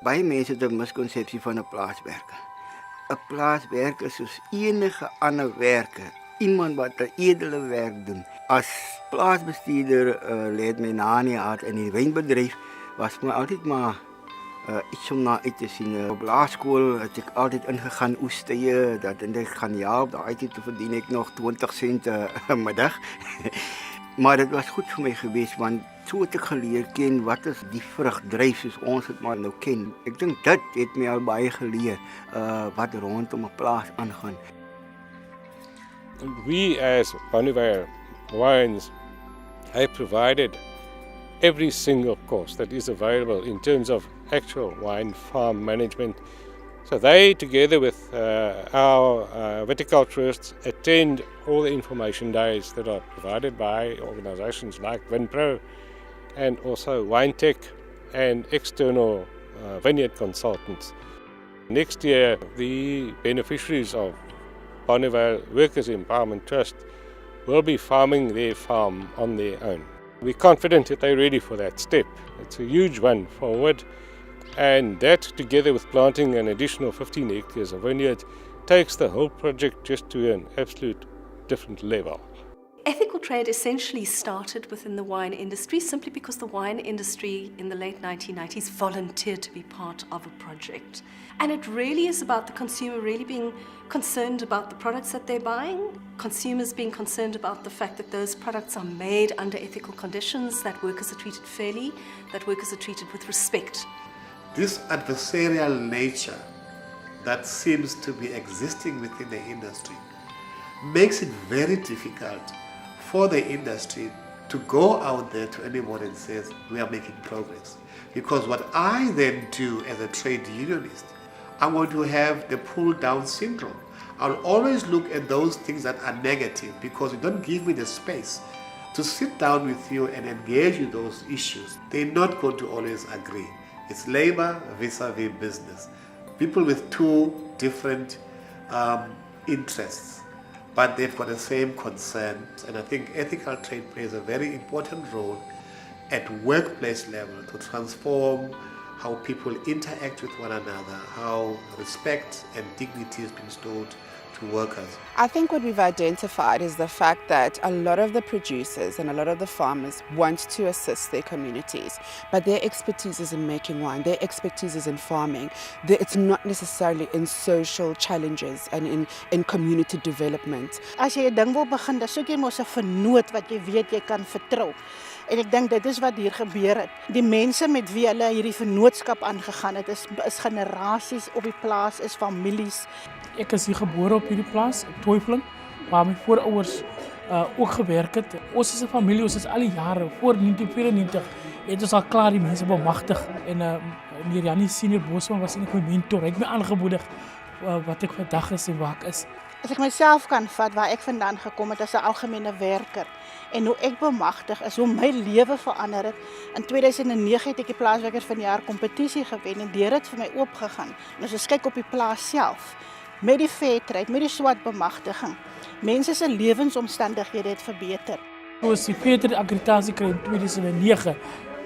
Baie mense het 'n miskonsepsie van 'n plaaswerker. 'n Plaaswerker is soos enige ander werker, iemand wat 'n edele werk doen. As plaasbestuurder lê dit my na in die hart in die wynbedryf was my altyd maar iets om na uit te sien. Op laerskool het ek altyd ingegaan oestye, dat en ek gaan ja, daai tyd te verdien ek nog 20 sent 'n middag. Maar dit was goed vir my geweest want so het ek geleer ken wat is die vrugdryf soos ons dit maar nou ken. Ek dink dit het my al baie geleer wat rondom 'n plaas aangaan. We as Bonnievale Wines have provided every single course that is available in terms of actual wine farm management. So they, together with our viticulturists, attend all the information days that are provided by organizations like Vinpro and also WineTech and external vineyard consultants. Next year, the beneficiaries of Bonnievale Workers Empowerment Trust will be farming their farm on their own. We're confident that they're ready for that step. It's a huge one forward, and that, together with planting an additional 15 hectares of vineyard, takes the whole project just to an absolute different level. Ethical trade essentially started within the wine industry simply because the wine industry in the late 1990s volunteered to be part of a project. And it really is about the consumer really being concerned about the products that they're buying, consumers being concerned about the fact that those products are made under ethical conditions, that workers are treated fairly, that workers are treated with respect. This adversarial nature that seems to be existing within the industry makes it very difficult for the industry to go out there to anyone and says we are making progress. Because what I then do as a trade unionist, I want to have the pull down syndrome. I'll always look at those things that are negative because you don't give me the space to sit down with you and engage with those issues. They're not going to always agree. It's labor vis-a-vis business. People with two different interests, but they've got the same concerns. And I think ethical trade plays a very important role at workplace level to transform how people interact with one another, how respect and dignity is bestowed to workers. I think what we've identified is the fact that a lot of the producers and a lot of the farmers want to assist their communities, but their expertise is in making wine, their expertise is in farming. It's not necessarily in social challenges and in community development. As jy 'n ding wil begin, dan soek jy mos 'n vernoot wat jy weet jy kan vertrou. En ek dink dit is wat hier gebeur het. Die mense met wie hulle hierdie vennootskap aangegaan het, is generasies op die plaas, is families. Ek is hier gebore op hierdie plaas, op Twyfeling, waar my voorouers ook gewerk het. Ons is 'n familie, ons is al die jare, voor 1994, het ons al klaar die mense bemagtig. En meneer Janie Senior Bosman was eintlik my mentor. Hy het my aangemoedig wat ek vandag is en waar ek is. As ek myself kan vat waar ek vandaan gekom het as 'n algemene werker en hoe ek bemagtig is, hoe my lewe verander het. In 2009 het ek die plaaswerkers van die jaar kompetisie gewen en deur het vir my oopgegaan. En as ons kyk op die plaas self, met die fairtrade, met die swart bemagtiging, mense se lewensomstandighede het verbeter. Toe ons die fairtrade akkreditasie kry in 2009,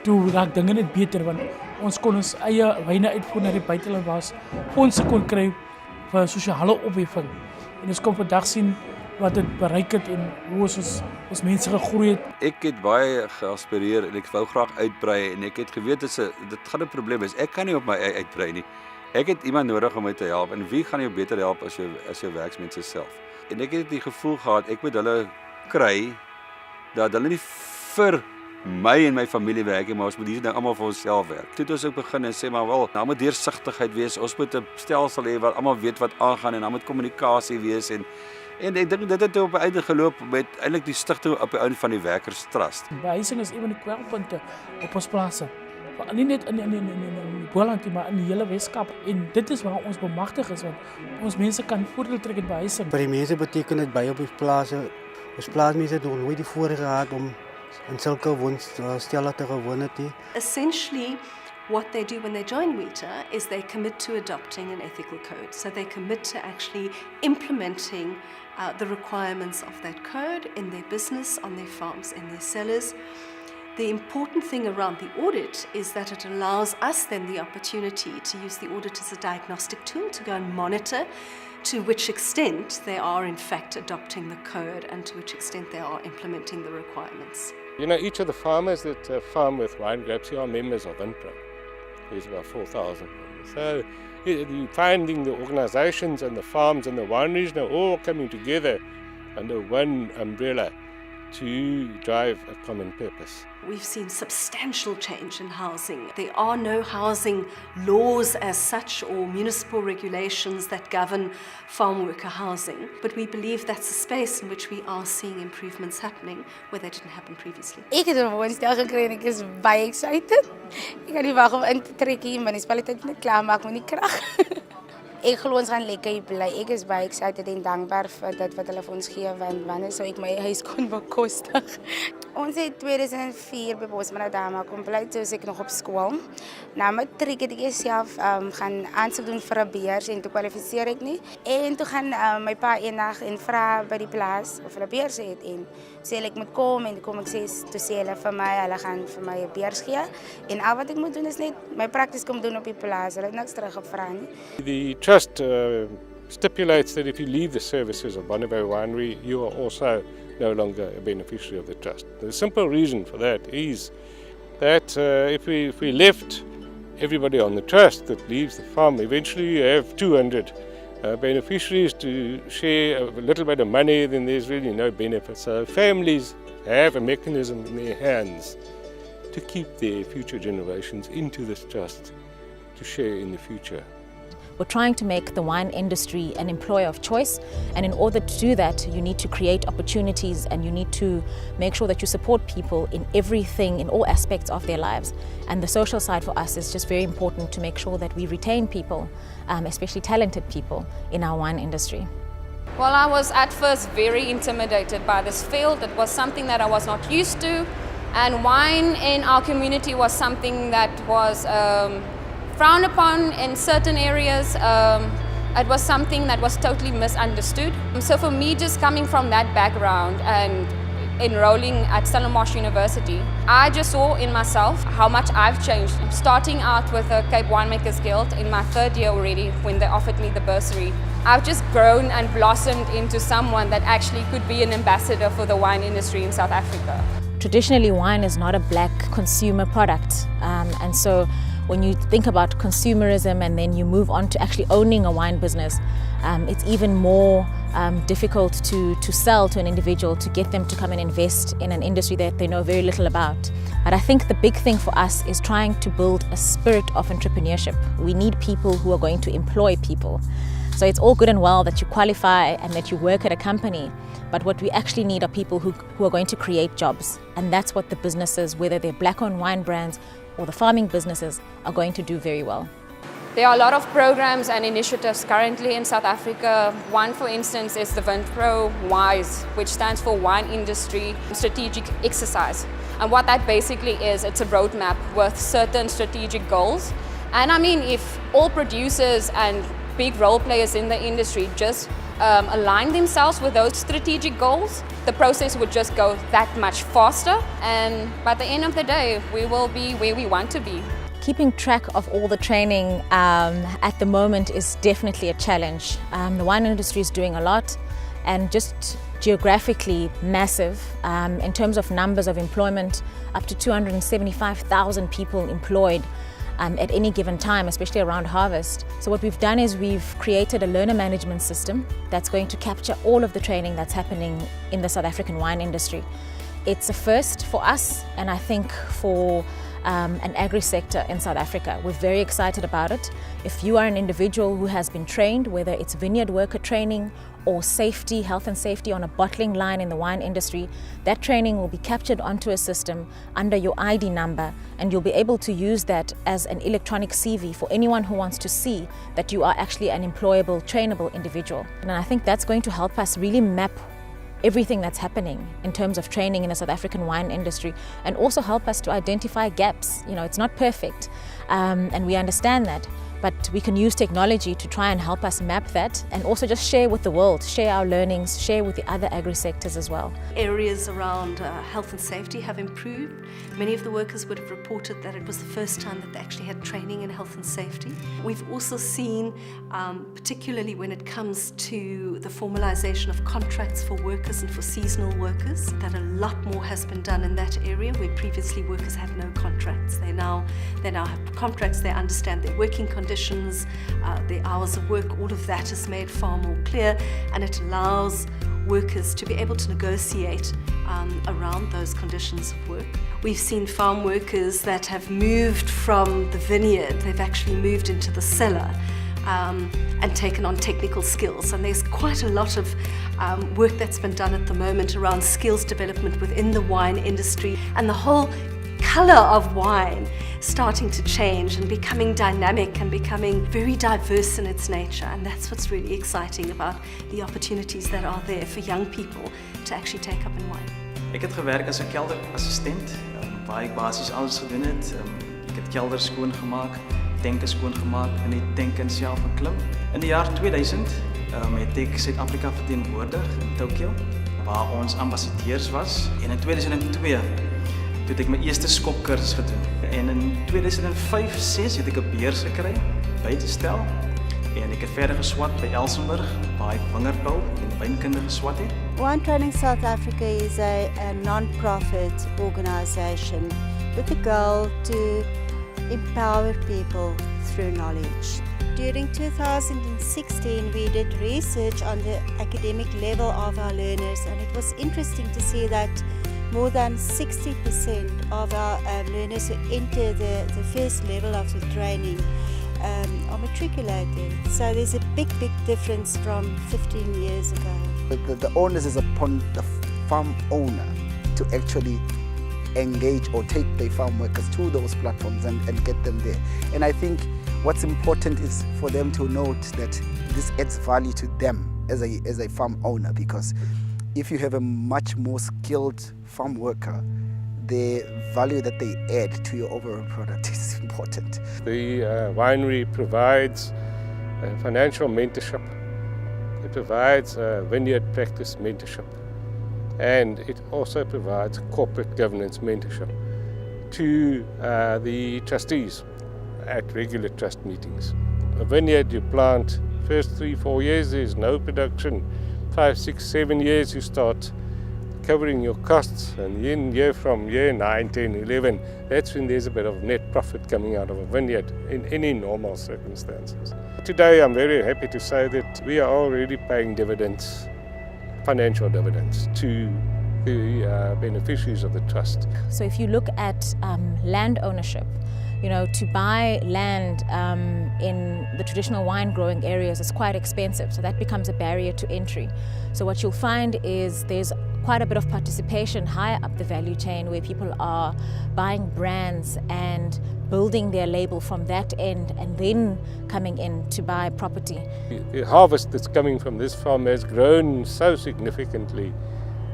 toe raak dinge net beter want ons kon ons eie wyne uitvoer na die buiteland waar ons fondse kon kry vir sosiale opheffing. En ons kon vandag sien wat dit bereik het en hoe ons mense gegroei het. Ek het baie geaspireer en ek wou graag uitbrei en ek het geweet dit gaan 'n probleem is. Ek kan nie op my eie uitbrei nie. Ek het iemand nodig om my te help en wie gaan jou beter help as jou werksmense self. En ek het die gevoel gehad ek moet hulle kry dat hulle nie vir my en my familie werk nie, maar ons moet hierdie ding almal vir onsself werk. Toe het ons ook begin en sê maar wel, nou moet deursigtigheid wees. Ons moet 'n stelsel hê waar almal weet wat aangaan en dan moet kommunikasie wees en ek dink dit het op die einde geloop met eintlik die stigting op die einde van die Werkers Trust. Behuising is een van die kwelpunte op ons plase. Nie net in Boland nie, maar in die hele Weskaap. En dit is waar ons bemagtig is, want ons mense kan voordeel trek uit behuising. Vir die mense beteken dit baie op die plase. Ons plaasmense het nog nooit die voorreg gehad om in sulke woonstelle te gewoon het nie. Essentially, what they do when they join WETA is they commit to adopting an ethical code. So they commit to actually implementing the requirements of that code in their business, on their farms, in their cellars. The important thing around the audit is that it allows us then the opportunity to use the audit as a diagnostic tool to go and monitor to which extent they are in fact adopting the code and to which extent they are implementing the requirements. Each of the farmers that farm with wine grapes are members of WINPRO. There's about 4,000. So you're finding the organizations and the farms and the wineries are all coming together under one umbrella to drive a common purpose. We've seen substantial change in housing. There are no housing laws as such or municipal regulations that govern farm worker housing, but we believe that's a space in which we are seeing improvements happening where they didn't happen previously. Ek het 'n woonstel gekry en ek is baie excited. Ek kan nie wag om in te trek hier, munisipaliteit net klaar maak met die krag. Ek glo ons gaan lekker hier bly. Ek is baie excited en dankbaar vir dit wat hulle vir ons gee, want wanneer sou ek my huis kon bekostig. Ons het 2004 by Bosmanadama kom bly, toe ek nog op skool. Na matriek het ek self gaan aansoek doen vir 'n beurs en toe kwalifiseer ek nie. En toe gaan my pa eendag en vra by die plaas of hulle beurs het en sê ek moet kom en kom ek sê hulle vir my, hulle gaan vir my 'n beurs gee. En al wat ek moet doen is net my prakties kom doen op die plaas. Hulle het niks teruggevra nie. The trust stipulates that if you leave the services of Bonneville Winery, you are also no longer a beneficiary of the trust. The simple reason for that is that if we left everybody on the trust that leaves the farm, eventually you have 200 beneficiaries to share a little bit of money, then there's really no benefit. So families have a mechanism in their hands to keep their future generations into this trust to share in the future. We're trying to make the wine industry an employer of choice, and in order to do that, you need to create opportunities and you need to make sure that you support people in everything, in all aspects of their lives. And the social side for us is just very important to make sure that we retain people, especially talented people, in our wine industry. Well, I was at first very intimidated by this field. It was something that I was not used to, and wine in our community was something that was frowned upon in certain areas. It was something that was totally misunderstood. So for me, just coming from that background and enrolling at Stellenbosch University, I just saw in myself how much I've changed. Starting out with the Cape Winemakers Guild in my third year already when they offered me the bursary, I've just grown and blossomed into someone that actually could be an ambassador for the wine industry in South Africa. Traditionally, wine is not a black consumer product, and so when you think about consumerism and then you move on to actually owning a wine business, it's even more difficult to sell to an individual, to get them to come and invest in an industry that they know very little about. But I think the big thing for us is trying to build a spirit of entrepreneurship. We need people who are going to employ people. So it's all good and well that you qualify and that you work at a company, but what we actually need are people who are going to create jobs. And that's what the businesses, whether they're black-owned wine brands or the farming businesses, are going to do very well. There are a lot of programs and initiatives currently in South Africa. One, for instance, is the WINPRO WISE, which stands for Wine Industry Strategic Exercise. And what that basically is, it's a roadmap with certain strategic goals. And I mean, if all producers and big role players in the industry just align themselves with those strategic goals, the process would just go that much faster, and by the end of the day we will be where we want to be. Keeping track of all the training at the moment is definitely a challenge. The wine industry is doing a lot, and just geographically massive in terms of numbers of employment, up to 275,000 people employed at any given time, especially around harvest. So what we've done is we've created a learner management system that's going to capture all of the training that's happening in the South African wine industry. It's a first for us, and I think for an agri-sector in South Africa. We're very excited about it. If you are an individual who has been trained, whether it's vineyard worker training or safety, health and safety on a bottling line in the wine industry, that training will be captured onto a system under your ID number, and you'll be able to use that as an electronic CV for anyone who wants to see that you are actually an employable, trainable individual. And I think that's going to help us really map everything that's happening in terms of training in the South African wine industry, and also help us to identify gaps. You know, it's not perfect, and we understand that, but we can use technology to try and help us map that and also just share with the world, share our learnings, share with the other agri-sectors as well. Areas around health and safety have improved. Many of the workers would have reported that it was the first time that they actually had training in health and safety. We've also seen, particularly when it comes to the formalization of contracts for workers and for seasonal workers, that a lot more has been done in that area where previously workers had no contracts. They now have contracts, they understand their working conditions, their hours of work, all of that is made far more clear, and it allows workers to be able to negotiate around those conditions of work. We've seen farm workers that have moved from the vineyard, they've actually moved into the cellar and taken on technical skills. And there's quite a lot of work that's been done at the moment around skills development within the wine industry, and the whole colour of wine starting to change and becoming dynamic and becoming very diverse in its nature. And that's what's really exciting about the opportunities that are there for young people to actually take up in wine. Ik heb gewerkt als een kelderassistent, waar ik basis alles gedaan heb. Ik heb kelders schoongemaakt, tanken schoongemaakt en die tanken zelf geklim. In het jaar 2000 heb ik Zuid-Afrika vertegenwoordigd in Tokio, waar ons ambassadeurs was. En in 2002 heb ik mijn eerste skopcursus gedaan. En in 2005-06 heb ik een beurs gekregen, buitenstel. En ik heb verder geswat bij Elsenburg, waar ik vingerbouw en wijnkunde geswat heb. Wine Training South Africa is a non-profit organization with a goal to empower people through knowledge. During 2016, we did research on the academic level of our learners, and it was interesting to see that more than 60% of our learners who enter the first level of the training are matriculated. So there's a big difference from 15 years ago. The onus is upon the farm owner to actually engage or take their farm workers to those platforms and get them there. And I think what's important is for them to note that this adds value to them as a farm owner, because if you have a much more skilled farm worker, the value that they add to your overall product is important. The winery provides financial mentorship. It provides vineyard practice mentorship. And it also provides corporate governance mentorship to the trustees at regular trust meetings. A vineyard you plant, first 3-4 years there's no production. 5, 6, 7 years you start covering your costs, and year from year 9, 10, 11, that's when there's a bit of net profit coming out of a vineyard in any normal circumstances. Today I'm very happy to say that we are already paying dividends, financial dividends, to the beneficiaries of the trust. So if you look at land ownership, to buy land in the traditional wine growing areas is quite expensive, so that becomes a barrier to entry. So what you'll find is there's quite a bit of participation higher up the value chain, where people are buying brands and building their label from that end and then coming in to buy property. The harvest that's coming from this farm has grown so significantly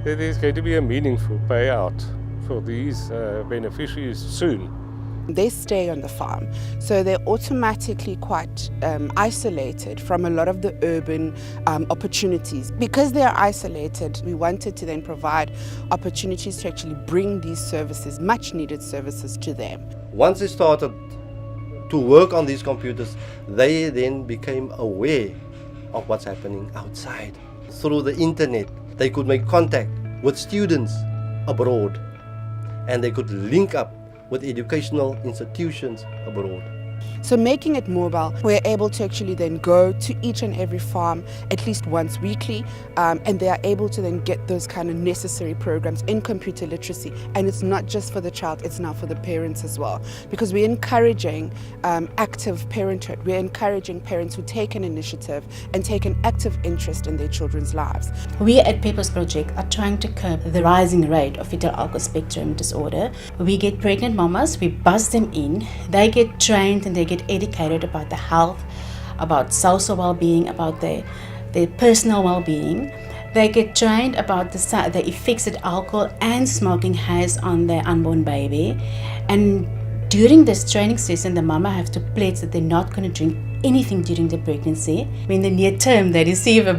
that there's going to be a meaningful payout for these beneficiaries soon. They stay on the farm, so they're automatically quite isolated from a lot of the urban opportunities. Because they're isolated, we wanted to then provide opportunities to actually bring these services, much needed services, to them. Once they started to work on these computers, they then became aware of what's happening outside. Through the internet, they could make contact with students abroad, and they could link up with educational institutions abroad. So making it mobile, we're able to actually then go to each and every farm at least once weekly, and they are able to then get those kind of necessary programs in computer literacy. And it's not just for the child, it's now for the parents as well, because we're encouraging active parenthood. We're encouraging parents who take an initiative and take an active interest in their children's lives. We at Papers Project are trying to curb the rising rate of fetal alcohol spectrum disorder. We get pregnant mamas, we buzz them in, they get trained and they get educated about the health, about social well-being, about their personal well-being. They get trained about the effects that alcohol and smoking has on their unborn baby, and During this training session, the mama have to pledge that they're not going to drink anything during the pregnancy. In the near term, they receive a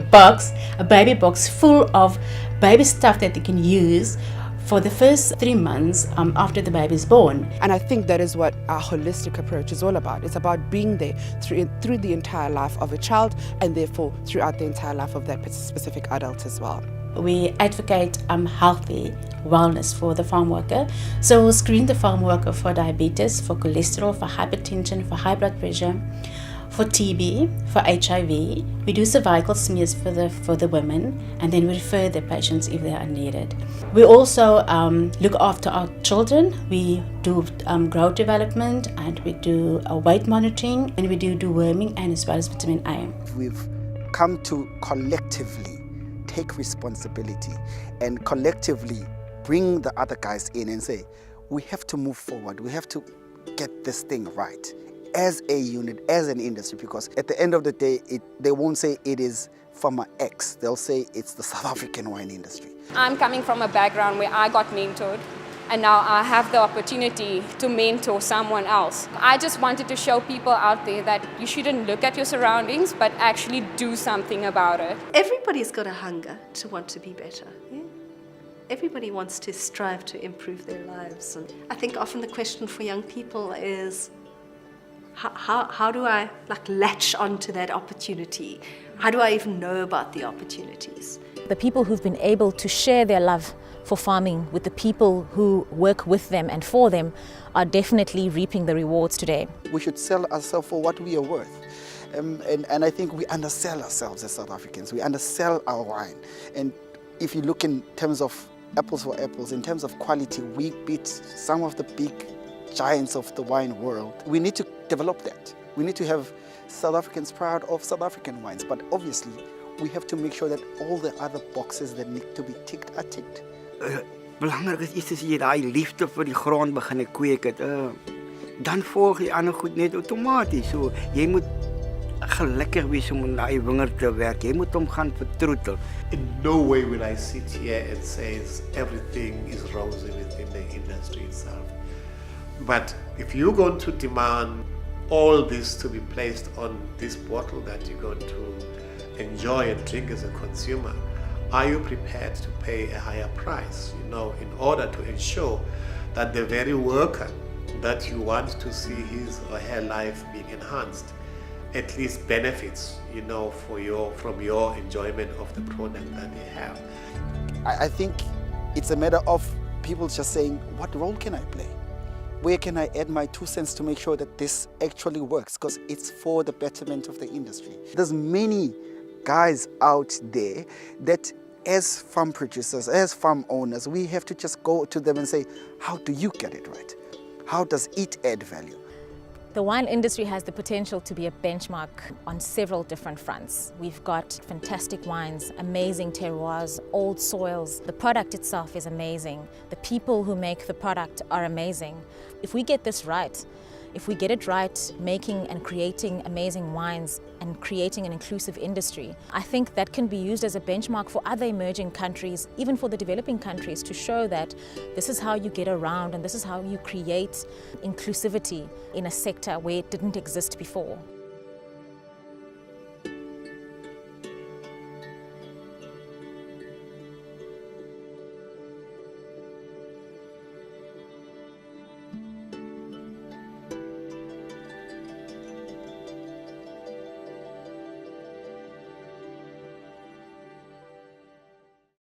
baby box full of baby stuff that they can use for the first 3 months after the baby is born. And I think that is what our holistic approach is all about. It's about being there through the entire life of a child, and therefore throughout the entire life of that specific adult as well. We advocate healthy wellness for the farm worker. So we'll screen the farm worker for diabetes, for cholesterol, for hypertension, for high blood pressure, for TB, for HIV. We do cervical smears for the women, and then we refer the patients if they are needed. We also look after our children. We do growth development, and we do weight monitoring, and we do deworming, and as well as vitamin A. We've come to collectively take responsibility and collectively bring the other guys in and say, we have to move forward. We have to get this thing right as a unit, as an industry, because at the end of the day, they won't say it is Farmer X. They'll say it's the South African wine industry. I'm coming from a background where I got mentored, and now I have the opportunity to mentor someone else. I just wanted to show people out there that you shouldn't look at your surroundings, but actually do something about it. Everybody's got a hunger to want to be better. Yeah? Everybody wants to strive to improve their lives. And I think often the question for young people is, how do I latch onto that opportunity? How do I even know about the opportunities? The people who've been able to share their love for farming with the people who work with them and for them are definitely reaping the rewards today. We should sell ourselves for what we are worth. And I think we undersell ourselves as South Africans. We undersell our wine. And if you look in terms of apples for apples, in terms of quality, we beat some of the big giants of the wine world. We need to develop that. We need to have South Africans proud of South African wines. But obviously, we have to make sure that all the other boxes that need to be ticked are ticked. Belangrik is as jy daai liefde vir die grond begin kweek het, dan volg die ander goed net outomaties. So jy moet gelukkig wees om in daai wingerd te werk. Jy moet hom gaan vertroetel. In no way will I sit here and say everything is rosy within the industry itself. But if you're going to demand all this to be placed on this bottle that you're going to enjoy and drink as a consumer, are you prepared to pay a higher price, in order to ensure that the very worker that you want to see his or her life being enhanced at least benefits, from your enjoyment of the product that they have? I think it's a matter of people just saying, what role can I play? Where can I add my 2 cents to make sure that this actually works? Because it's for the betterment of the industry. There's many guys out there that as farm producers, as farm owners, we have to just go to them and say, how do you get it right? How does it add value? The wine industry has the potential to be a benchmark on several different fronts. We've got fantastic wines, amazing terroirs, old soils. The product itself is amazing. The people who make the product are amazing. If we get this right, if we get it right, making and creating amazing wines and creating an inclusive industry, I think that can be used as a benchmark for other emerging countries, even for the developing countries, to show that this is how you get around and this is how you create inclusivity in a sector where it didn't exist before.